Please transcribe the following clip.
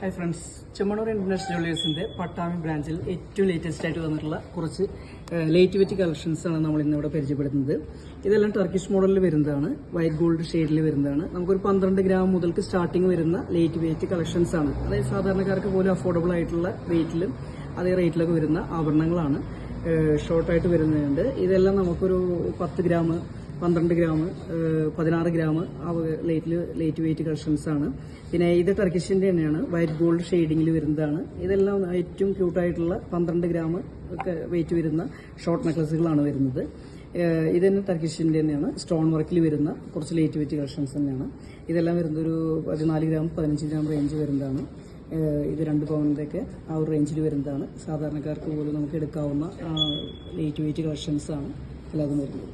Hi friends, Chemmanur international ജ്വല്ലേഴ്സിന്റെ പട്ടാമ്പി ബ്രാഞ്ചിൽ ഏറ്റവും ലേറ്റസ്റ്റ് ആയിട്ട് വന്നിട്ടുള്ള കുറച്ച് ലൈറ്റ് വെയിറ്റ് കളക്ഷൻസ് ആണ് നമ്മൾ ഇന്നിവിടെ പരിചയപ്പെടുത്തുന്നത്. ഇതെല്ലാം ടർക്കിഷ് മോഡലിൽ വരുന്നതാണ്, വൈറ്റ് ഗോൾഡ് ഷെയ്ഡിൽ വരുന്നതാണ്. നമുക്കൊരു 12 ഗ്രാം മുതൽക്ക് സ്റ്റാർട്ടിങ് വരുന്ന ലൈറ്റ് വെയിറ്റ് കളക്ഷൻസ് ആണ്. അതായത് സാധാരണക്കാർക്ക് പോലും അഫോർഡബിൾ ആയിട്ടുള്ള വെയിറ്റിലും അതേ റേറ്റിലൊക്കെ വരുന്ന ആഭരണങ്ങളാണ്. ഷോർട്ടായിട്ട് വരുന്നുണ്ട്. ഇതെല്ലാം നമുക്കൊരു 10 gram, 12 gram, 16 gram light weight collections ആണ്. പിന്നെ ഇത് ടർക്കിഷിന്റെ തന്നെയാണ്, വൈറ്റ് ഗോൾഡ് ഷെയ്ഡിങ്ങിൽ വരുന്നതാണ്. ഇതെല്ലാം ഏറ്റവും ക്യൂട്ടായിട്ടുള്ള 12 ഗ്രാം ഒക്കെ വെയിറ്റ് വരുന്ന ഷോർട്ട് നെക്ലസുകളാണ് വരുന്നത്. ഇത് തന്നെ ടർക്കിഷിന്റെ തന്നെയാണ്, സ്റ്റോൺ വർക്കിൽ വരുന്ന കുറച്ച് ലൈറ്റ് വെയിറ്റ് കളക്ഷൻസ് തന്നെയാണ്. ഇതെല്ലാം വരുന്നത് ഒരു 14 ഗ്രാം 15 ഗ്രാം റേഞ്ച് വരുന്നതാണ്. ഇത് 2 പൗണ്ടിൻ്റെയൊക്കെ ആ ഒരു റേഞ്ചിൽ വരുന്നതാണ്. സാധാരണക്കാർക്ക് പോലും നമുക്ക് എടുക്കാവുന്ന ലൈറ്റ് വെയിറ്റ് കളക്ഷൻസ് ആണ് എല്ലാതും വരുന്നത്.